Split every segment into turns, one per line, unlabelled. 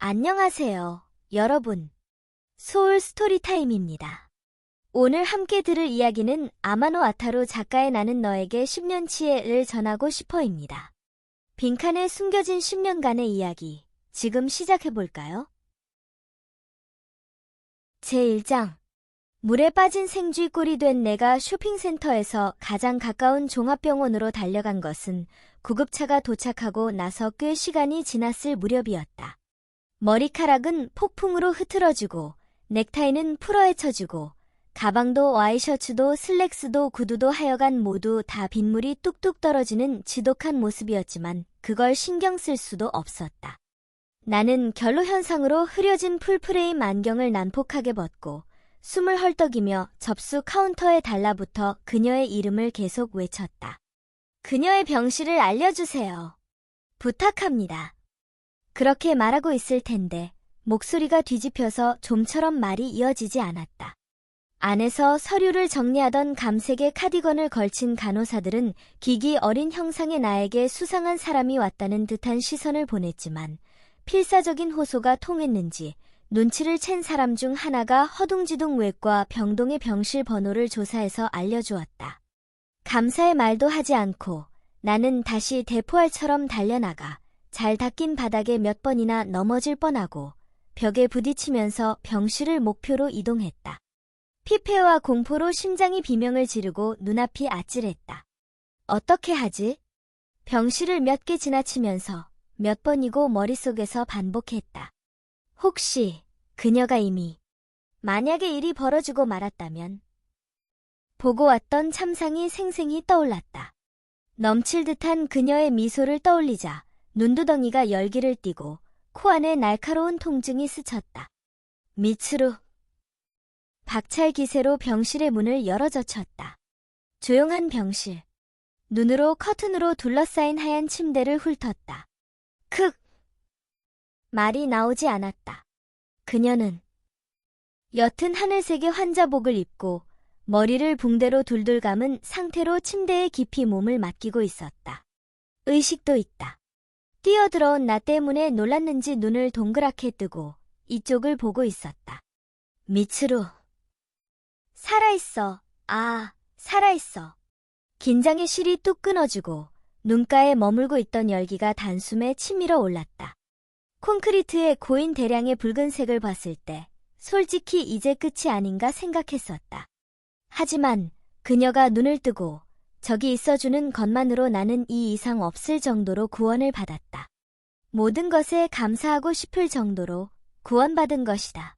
안녕하세요, 여러분. 소울 스토리타임입니다. 오늘 함께 들을 이야기는 아마노 아타루 작가의 나는 너에게 10년치를 전하고 싶어입니다. 빈칸에 숨겨진 10년간의 이야기, 지금 시작해볼까요? 제1장. 물에 빠진 생쥐꼴이 된 내가 쇼핑센터에서 가장 가까운 종합병원으로 달려간 것은 구급차가 도착하고 나서 꽤 시간이 지났을 무렵이었다. 머리카락은 폭풍으로 흐트러지고 넥타이는 풀어헤쳐지고 가방도 와이셔츠도 슬랙스도 구두도 하여간 모두 다 빗물이 뚝뚝 떨어지는 지독한 모습이었지만 그걸 신경 쓸 수도 없었다. 나는 결로 현상으로 흐려진 풀프레임 안경을 난폭하게 벗고 숨을 헐떡이며 접수 카운터에 달라붙어 그녀의 이름을 계속 외쳤다. 그녀의 병실을 알려주세요. 부탁합니다. 그렇게 말하고 있을 텐데 목소리가 뒤집혀서 좀처럼 말이 이어지지 않았다. 안에서 서류를 정리하던 감색의 카디건을 걸친 간호사들은 기기 어린 형상의 나에게 수상한 사람이 왔다는 듯한 시선을 보냈지만 필사적인 호소가 통했는지 눈치를 챈 사람 중 하나가 허둥지둥 외과 병동의 병실 번호를 조사해서 알려주었다. 감사의 말도 하지 않고 나는 다시 대포알처럼 달려나가 잘 닦인 바닥에 몇 번이나 넘어질 뻔하고 벽에 부딪히면서 병실을 목표로 이동했다. 피폐와 공포로 심장이 비명을 지르고 눈앞이 아찔했다. 어떻게 하지? 병실을 몇 개 지나치면서 몇 번이고 머릿속에서 반복했다. 혹시 그녀가 이미 만약에 일이 벌어지고 말았다면? 보고 왔던 참상이 생생히 떠올랐다. 넘칠 듯한 그녀의 미소를 떠올리자 눈두덩이가 열기를 띠고 코안에 날카로운 통증이 스쳤다. 미츠루. 박찰 기세로 병실의 문을 열어젖혔다. 조용한 병실. 눈으로 커튼으로 둘러싸인 하얀 침대를 훑었다. 크! 말이 나오지 않았다. 그녀는 옅은 하늘색의 환자복을 입고 머리를 붕대로 둘둘 감은 상태로 침대에 깊이 몸을 맡기고 있었다. 의식도 있다. 뛰어들어온 나 때문에 놀랐는지 눈을 동그랗게 뜨고 이쪽을 보고 있었다. 미츠루. 살아있어. 아, 살아있어. 긴장의 실이 뚝 끊어지고 눈가에 머물고 있던 열기가 단숨에 치밀어 올랐다. 콘크리트의 고인 대량의 붉은색을 봤을 때 솔직히 이제 끝이 아닌가 생각했었다. 하지만 그녀가 눈을 뜨고 저기 있어주는 것만으로 나는 이 이상 없을 정도로 구원을 받았다. 모든 것에 감사하고 싶을 정도로 구원받은 것이다.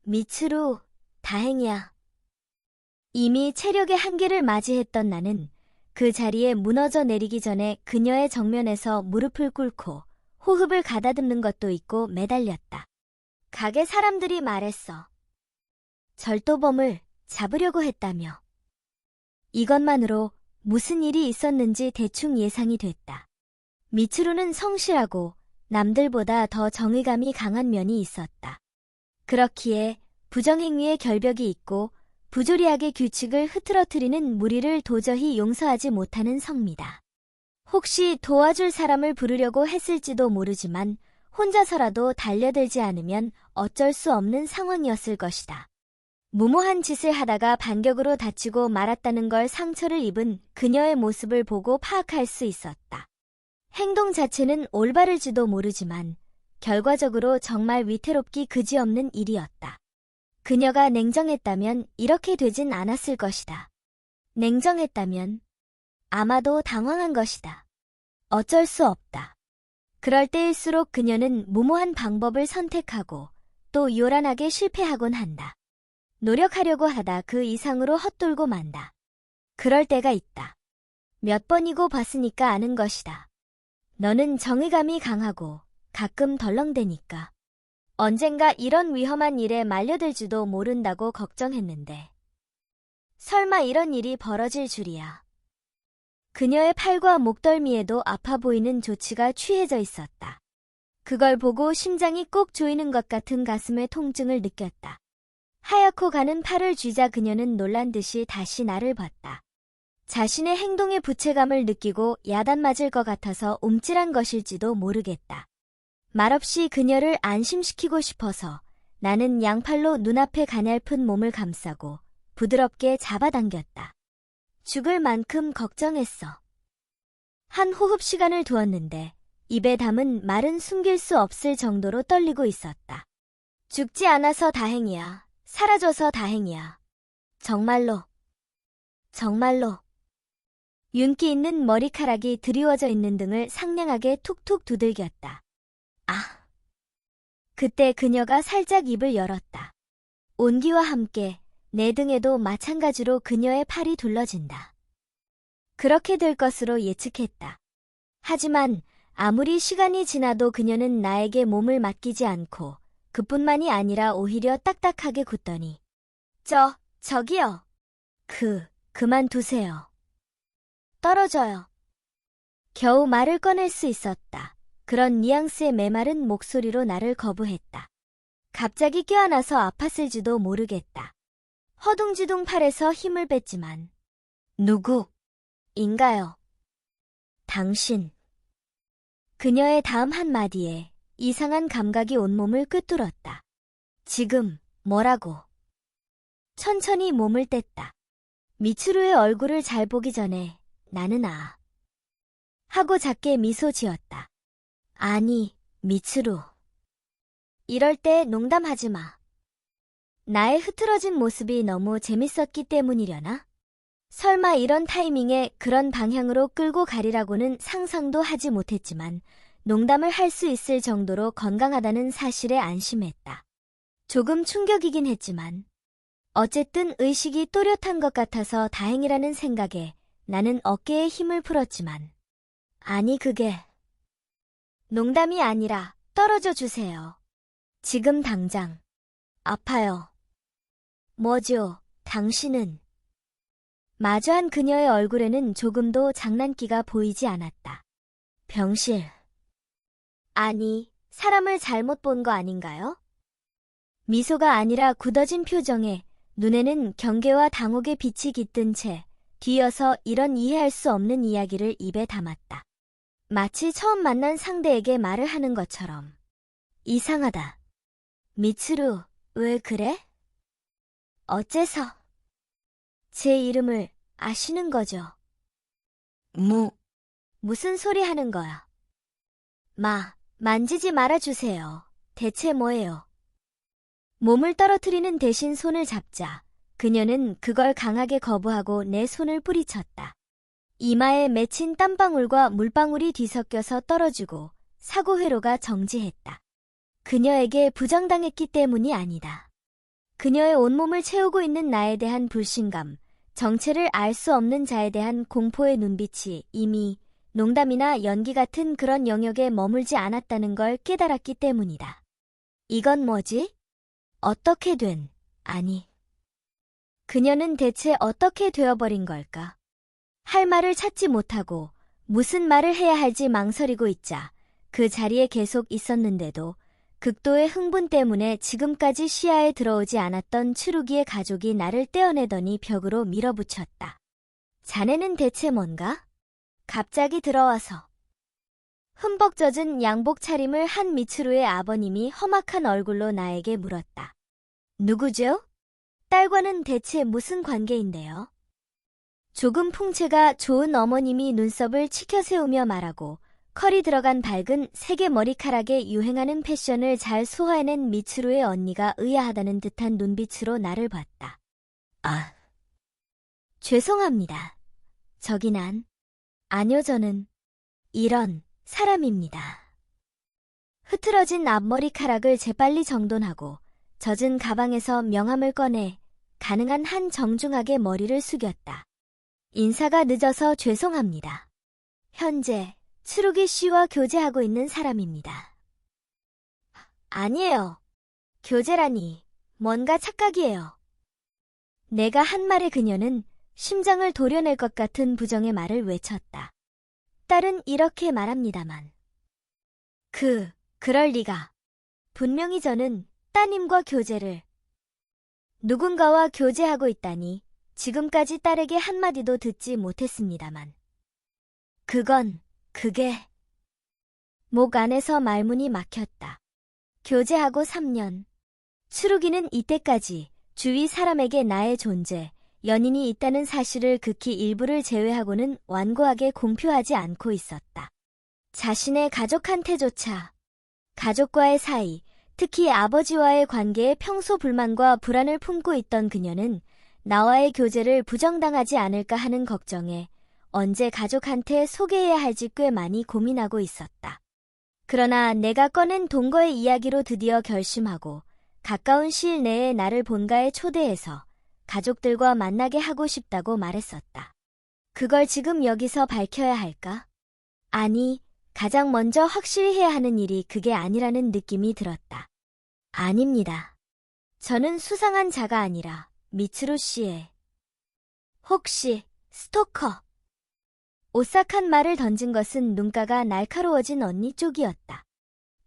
미츠루, 다행이야. 이미 체력의 한계를 맞이했던 나는 그 자리에 무너져 내리기 전에 그녀의 정면에서 무릎을 꿇고 호흡을 가다듬는 것도 있고 매달렸다. 가게 사람들이 말했어. 절도범을 잡으려고 했다며. 이것만으로 무슨 일이 있었는지 대충 예상이 됐다. 미츠루는 성실하고 남들보다 더 정의감이 강한 면이 있었다. 그렇기에 부정행위의 결벽이 있고 부조리하게 규칙을 흐트러뜨리는 무리를 도저히 용서하지 못하는 성미다. 혹시 도와줄 사람을 부르려고 했을지도 모르지만 혼자서라도 달려들지 않으면 어쩔 수 없는 상황이었을 것이다. 무모한 짓을 하다가 반격으로 다치고 말았다는 걸 상처를 입은 그녀의 모습을 보고 파악할 수 있었다. 행동 자체는 올바를지도 모르지만 결과적으로 정말 위태롭기 그지없는 일이었다. 그녀가 냉정했다면 이렇게 되진 않았을 것이다. 냉정했다면 아마도 당황한 것이다. 어쩔 수 없다. 그럴 때일수록 그녀는 무모한 방법을 선택하고 또 요란하게 실패하곤 한다. 노력하려고 하다 그 이상으로 헛돌고 만다. 그럴 때가 있다. 몇 번이고 봤으니까 아는 것이다. 너는 정의감이 강하고 가끔 덜렁대니까. 언젠가 이런 위험한 일에 말려들지도 모른다고 걱정했는데. 설마 이런 일이 벌어질 줄이야. 그녀의 팔과 목덜미에도 아파 보이는 조치가 취해져 있었다. 그걸 보고 심장이 꼭 조이는 것 같은 가슴의 통증을 느꼈다. 하얗고 가는 팔을 쥐자 그녀는 놀란 듯이 다시 나를 봤다. 자신의 행동의 부채감을 느끼고 야단 맞을 것 같아서 움찔한 것일지도 모르겠다. 말없이 그녀를 안심시키고 싶어서 나는 양팔로 눈앞에 가냘픈 몸을 감싸고 부드럽게 잡아당겼다. 죽을 만큼 걱정했어. 한 호흡 시간을 두었는데 입에 담은 말은 숨길 수 없을 정도로 떨리고 있었다. 죽지 않아서 다행이야. 사라져서 다행이야. 정말로. 정말로. 윤기 있는 머리카락이 드리워져 있는 등을 상냥하게 툭툭 두들겼다. 아. 그때 그녀가 살짝 입을 열었다. 온기와 함께 내 등에도 마찬가지로 그녀의 팔이 둘러진다. 그렇게 될 것으로 예측했다. 하지만 아무리 시간이 지나도 그녀는 나에게 몸을 맡기지 않고 그뿐만이 아니라 오히려 딱딱하게 굳더니 저기요. 그만두세요. 떨어져요. 겨우 말을 꺼낼 수 있었다. 그런 뉘앙스의 메마른 목소리로 나를 거부했다. 갑자기 껴안아서 아팠을지도 모르겠다. 허둥지둥 팔에서 힘을 뺐지만 누구인가요? 당신. 그녀의 다음 한마디에 이상한 감각이 온몸을 꿰뚫었다. 지금 뭐라고? 천천히 몸을 뗐다. 미츠루의 얼굴을 잘 보기 전에 나는 하고 작게 미소 지었다. 아니, 미츠루. 이럴 때 농담하지 마. 나의 흐트러진 모습이 너무 재밌었기 때문이려나? 설마 이런 타이밍에 그런 방향으로 끌고 가리라고는 상상도 하지 못했지만 농담을 할 수 있을 정도로 건강하다는 사실에 안심했다. 조금 충격이긴 했지만 어쨌든 의식이 또렷한 것 같아서 다행이라는 생각에 나는 어깨에 힘을 풀었지만 아니 그게 농담이 아니라 떨어져 주세요. 지금 당장. 아파요. 뭐죠, 당신은? 마주한 그녀의 얼굴에는 조금도 장난기가 보이지 않았다. 병실. 아니, 사람을 잘못 본 거 아닌가요? 미소가 아니라 굳어진 표정에 눈에는 경계와 당혹의 빛이 깃든 채 뒤어서 이런 이해할 수 없는 이야기를 입에 담았다. 마치 처음 만난 상대에게 말을 하는 것처럼. 이상하다. 미츠루, 왜 그래? 어째서? 제 이름을 아시는 거죠? 무슨 소리 하는 거야? 만지지 말아주세요. 대체 뭐예요? 몸을 떨어뜨리는 대신 손을 잡자 그녀는 그걸 강하게 거부하고 내 손을 뿌리쳤다. 이마에 맺힌 땀방울과 물방울이 뒤섞여서 떨어지고 사고회로가 정지했다. 그녀에게 부정당했기 때문이 아니다. 그녀의 온몸을 채우고 있는 나에 대한 불신감, 정체를 알 수 없는 자에 대한 공포의 눈빛이 이미 농담이나 연기 같은 그런 영역에 머물지 않았다는 걸 깨달았기 때문이다. 이건 뭐지? 어떻게 된, 아니. 그녀는 대체 어떻게 되어버린 걸까? 할 말을 찾지 못하고 무슨 말을 해야 할지 망설이고 있자 그 자리에 계속 있었는데도 극도의 흥분 때문에 지금까지 시야에 들어오지 않았던 추루기의 가족이 나를 떼어내더니 벽으로 밀어붙였다. 자네는 대체 뭔가? 갑자기 들어와서. 흠뻑 젖은 양복 차림을 한 미츠루의 아버님이 험악한 얼굴로 나에게 물었다. 누구죠? 딸과는 대체 무슨 관계인데요? 조금 풍채가 좋은 어머님이 눈썹을 치켜세우며 말하고 컬이 들어간 밝은 색의 머리카락에 유행하는 패션을 잘 소화해낸 미츠루의 언니가 의아하다는 듯한 눈빛으로 나를 봤다. 죄송합니다. 아니요 저는 이런 사람입니다. 흐트러진 앞머리카락을 재빨리 정돈하고 젖은 가방에서 명함을 꺼내 가능한 한 정중하게 머리를 숙였다. 인사가 늦어서 죄송합니다. 현재 추루기 씨와 교제하고 있는 사람입니다. 아니에요. 교제라니, 뭔가 착각이에요. 내가 한 말에 그녀는 심장을 도려낼 것 같은 부정의 말을 외쳤다. 딸은 이렇게 말합니다만. 그럴 리가. 분명히 저는 따님과 교제를. 누군가와 교제하고 있다니 지금까지 딸에게 한마디도 듣지 못했습니다만. 그게. 목 안에서 말문이 막혔다. 교제하고 3년. 추루기는 이때까지 주위 사람에게 나의 존재, 연인이 있다는 사실을 극히 일부를 제외하고는 완고하게 공표하지 않고 있었다. 자신의 가족한테조차 가족과의 사이, 특히 아버지와의 관계에 평소 불만과 불안을 품고 있던 그녀는 나와의 교제를 부정당하지 않을까 하는 걱정에 언제 가족한테 소개해야 할지 꽤 많이 고민하고 있었다. 그러나 내가 꺼낸 동거의 이야기로 드디어 결심하고 가까운 시일 내에 나를 본가에 초대해서 가족들과 만나게 하고 싶다고 말했었다. 그걸 지금 여기서 밝혀야 할까? 아니, 가장 먼저 확실히 해야 하는 일이 그게 아니라는 느낌이 들었다. 아닙니다. 저는 수상한 자가 아니라 미츠루 씨의 혹시 스토커? 오싹한 말을 던진 것은 눈가가 날카로워진 언니 쪽이었다.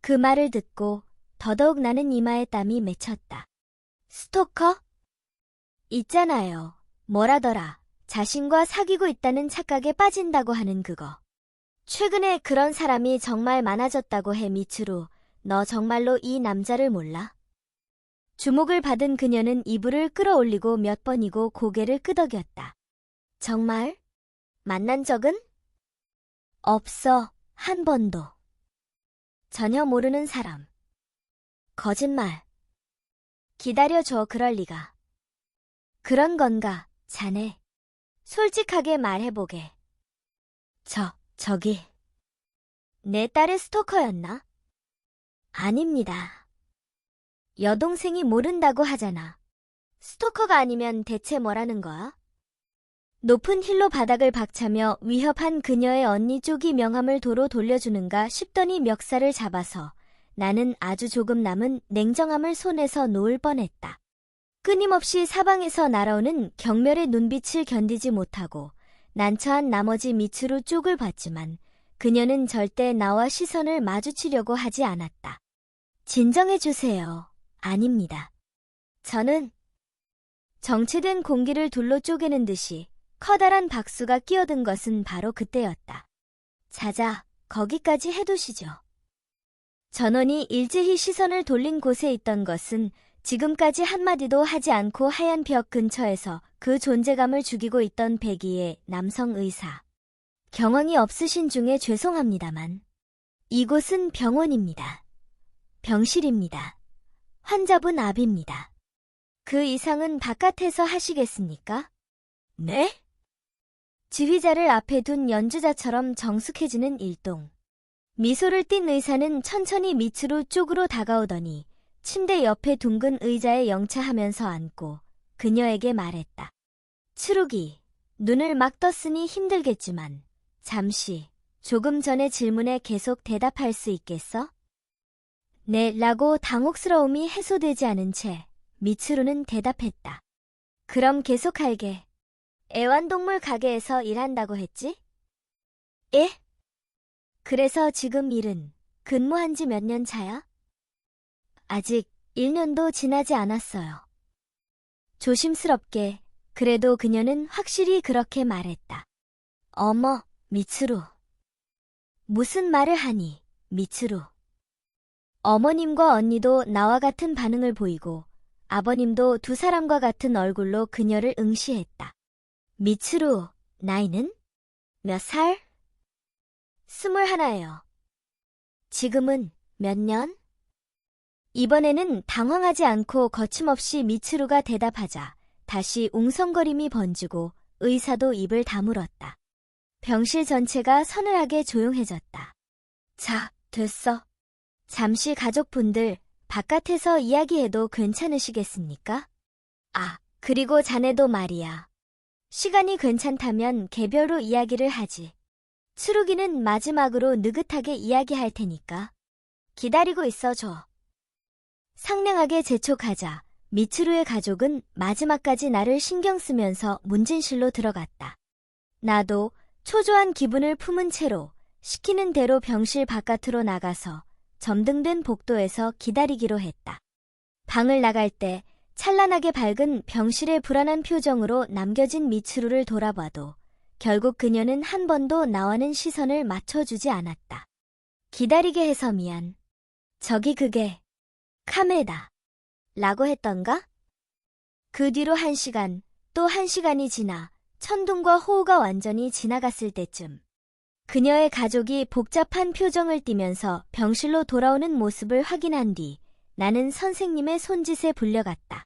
그 말을 듣고 더더욱 나는 이마에 땀이 맺혔다. 스토커? 있잖아요. 뭐라더라. 자신과 사귀고 있다는 착각에 빠진다고 하는 그거. 최근에 그런 사람이 정말 많아졌다고 해. 미츠루, 너 정말로 이 남자를 몰라? 주목을 받은 그녀는 이불을 끌어올리고 몇 번이고 고개를 끄덕였다. 정말? 만난 적은? 없어. 한 번도. 전혀 모르는 사람. 거짓말. 기다려줘. 그럴 리가. 그런 건가, 자네? 솔직하게 말해보게. 저기. 내 딸의 스토커였나? 아닙니다. 여동생이 모른다고 하잖아. 스토커가 아니면 대체 뭐라는 거야? 높은 힐로 바닥을 박차며 위협한 그녀의 언니 쪽이 명함을 도로 돌려주는가 싶더니 멱살을 잡아서 나는 아주 조금 남은 냉정함을 손에서 놓을 뻔했다. 끊임없이 사방에서 날아오는 경멸의 눈빛을 견디지 못하고 난처한 나머지 미츠루 쪽을 봤지만 그녀는 절대 나와 시선을 마주치려고 하지 않았다. 진정해주세요. 아닙니다. 저는 정체된 공기를 둘로 쪼개는 듯이 커다란 박수가 끼어든 것은 바로 그때였다. 자자, 거기까지 해두시죠. 전원이 일제히 시선을 돌린 곳에 있던 것은 지금까지 한마디도 하지 않고 하얀 벽 근처에서 그 존재감을 죽이고 있던 백이의 남성 의사. 경황이 없으신 중에 죄송합니다만 이곳은 병원입니다. 병실입니다. 환자분 앞입니다. 그 이상은 바깥에서 하시겠습니까? 네? 지휘자를 앞에 둔 연주자처럼 정숙해지는 일동. 미소를 띤 의사는 천천히 미츠루 쪽으로 다가오더니 침대 옆에 둥근 의자에 영차하면서 앉고 그녀에게 말했다. 추루기, 눈을 막 떴으니 힘들겠지만 잠시 조금 전의 질문에 계속 대답할 수 있겠어? 네, 라고 당혹스러움이 해소되지 않은 채 미츠루는 대답했다. 그럼 계속할게. 애완동물 가게에서 일한다고 했지? 예? 그래서 지금 일은 근무한 지 몇 년 차야? 아직 1년도 지나지 않았어요. 조심스럽게 그래도 그녀는 확실히 그렇게 말했다. 어머, 미츠루. 무슨 말을 하니, 미츠루. 어머님과 언니도 나와 같은 반응을 보이고 아버님도 두 사람과 같은 얼굴로 그녀를 응시했다. 미츠루, 나이는? 몇 살? 21예요. 지금은 몇 년? 이번에는 당황하지 않고 거침없이 미츠루가 대답하자 다시 웅성거림이 번지고 의사도 입을 다물었다. 병실 전체가 서늘하게 조용해졌다. 자, 됐어. 잠시 가족분들 바깥에서 이야기해도 괜찮으시겠습니까? 아, 그리고 자네도 말이야. 시간이 괜찮다면 개별로 이야기를 하지. 추루기는 마지막으로 느긋하게 이야기할 테니까. 기다리고 있어줘. 상냥하게 재촉하자 미츠루의 가족은 마지막까지 나를 신경 쓰면서 문진실로 들어갔다. 나도 초조한 기분을 품은 채로 시키는 대로 병실 바깥으로 나가서 점등된 복도에서 기다리기로 했다. 방을 나갈 때 찬란하게 밝은 병실의 불안한 표정으로 남겨진 미츠루를 돌아봐도 결국 그녀는 한 번도 나와는 시선을 맞춰주지 않았다. 기다리게 해서 미안. 저기 그게 카메다. 라고 했던가? 그 뒤로 1시간, 또 1시간이 지나 천둥과 호우가 완전히 지나갔을 때쯤 그녀의 가족이 복잡한 표정을 띠면서 병실로 돌아오는 모습을 확인한 뒤 나는 선생님의 손짓에 불려갔다.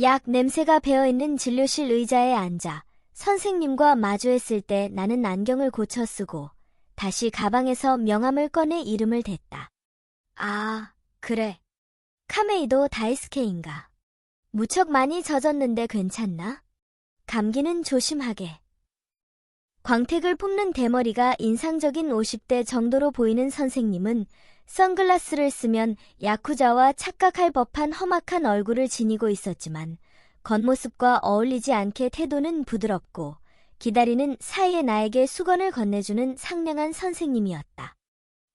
약 냄새가 배어있는 진료실 의자에 앉아 선생님과 마주했을 때 나는 안경을 고쳐 쓰고 다시 가방에서 명함을 꺼내 이름을 댔다. 아, 그래. 카메이도 다이스케인가. 무척 많이 젖었는데 괜찮나? 감기는 조심하게. 광택을 뿜는 대머리가 인상적인 50대 정도로 보이는 선생님은 선글라스를 쓰면 야쿠자와 착각할 법한 험악한 얼굴을 지니고 있었지만 겉모습과 어울리지 않게 태도는 부드럽고 기다리는 사이에 나에게 수건을 건네주는 상냥한 선생님이었다.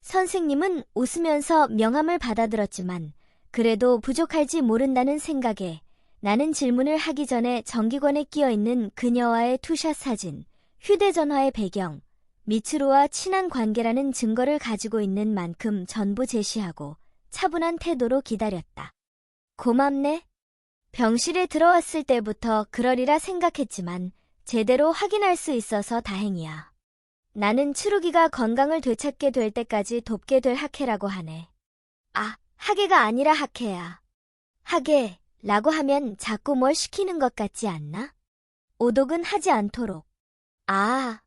선생님은 웃으면서 명함을 받아들었지만 그래도 부족할지 모른다는 생각에 나는 질문을 하기 전에 정기권에 끼어있는 그녀와의 투샷 사진, 휴대전화의 배경, 미츠루와 친한 관계라는 증거를 가지고 있는 만큼 전부 제시하고 차분한 태도로 기다렸다. 고맙네. 병실에 들어왔을 때부터 그러리라 생각했지만 제대로 확인할 수 있어서 다행이야. 나는 치루기가 건강을 되찾게 될 때까지 돕게 될 학회라고 하네. 아, 학회가 아니라 학회야. 학회라고 하면 자꾸 뭘 시키는 것 같지 않나? 오독은 하지 않도록. 아,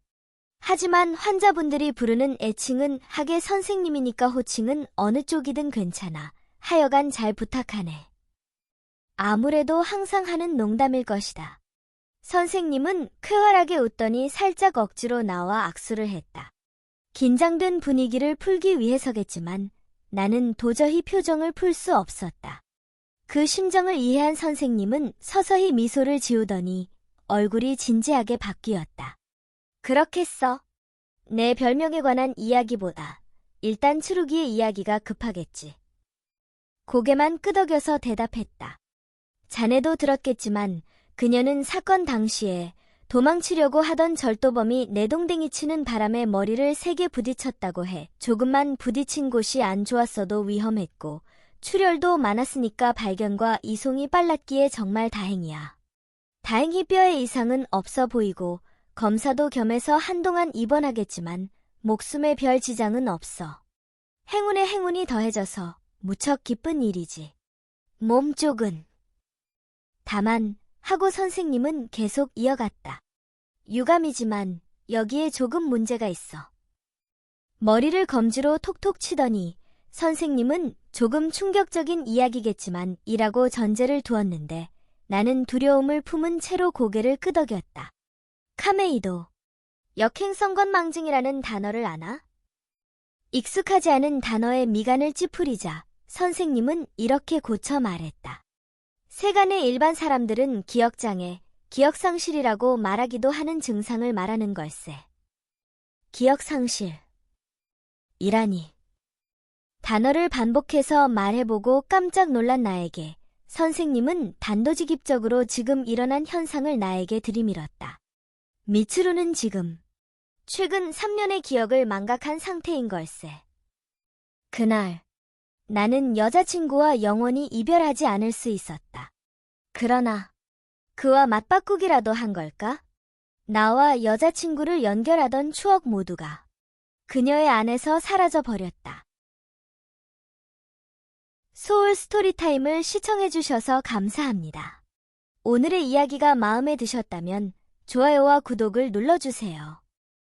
하지만 환자분들이 부르는 애칭은 학회 선생님이니까 호칭은 어느 쪽이든 괜찮아. 하여간 잘 부탁하네. 아무래도 항상 하는 농담일 것이다. 선생님은 쾌활하게 웃더니 살짝 억지로 나와 악수를 했다. 긴장된 분위기를 풀기 위해서겠지만 나는 도저히 표정을 풀 수 없었다. 그 심정을 이해한 선생님은 서서히 미소를 지우더니 얼굴이 진지하게 바뀌었다. 그렇겠어. 내 별명에 관한 이야기보다 일단 추루기의 이야기가 급하겠지. 고개만 끄덕여서 대답했다. 자네도 들었겠지만 그녀는 사건 당시에 도망치려고 하던 절도범이 내동댕이 치는 바람에 머리를 세게 부딪혔다고 해. 조금만 부딪힌 곳이 안 좋았어도 위험했고 출혈도 많았으니까 발견과 이송이 빨랐기에 정말 다행이야. 다행히 뼈에 이상은 없어 보이고 검사도 겸해서 한동안 입원하겠지만 목숨에 별 지장은 없어. 행운에 행운이 더해져서 무척 기쁜 일이지. 몸 쪽은. 다만 하고 선생님은 계속 이어갔다. 유감이지만 여기에 조금 문제가 있어. 머리를 검지로 톡톡 치더니 선생님은 조금 충격적인 이야기겠지만 이라고 전제를 두었는데 나는 두려움을 품은 채로 고개를 끄덕였다. 카메이도, 역행성건망증이라는 단어를 아나? 익숙하지 않은 단어에 미간을 찌푸리자 선생님은 이렇게 고쳐 말했다. 세간의 일반 사람들은 기억장애, 기억상실이라고 말하기도 하는 증상을 말하는 걸세. 기억상실. 이라니. 단어를 반복해서 말해보고 깜짝 놀란 나에게 선생님은 단도직입적으로 지금 일어난 현상을 나에게 들이밀었다. 미츠루는 지금 최근 3년의 기억을 망각한 상태인 걸세. 그날 나는 여자친구와 영원히 이별하지 않을 수 있었다. 그러나 그와 맞바꾸기라도 한 걸까? 나와 여자친구를 연결하던 추억 모두가 그녀의 안에서 사라져 버렸다. 소울 스토리타임을 시청해주셔서 감사합니다. 오늘의 이야기가 마음에 드셨다면 좋아요와 구독을 눌러주세요.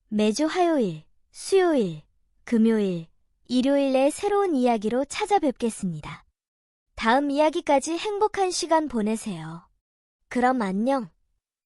매주 화요일, 수요일, 금요일, 일요일에 새로운 이야기로 찾아뵙겠습니다. 다음 이야기까지 행복한 시간 보내세요. 그럼 안녕.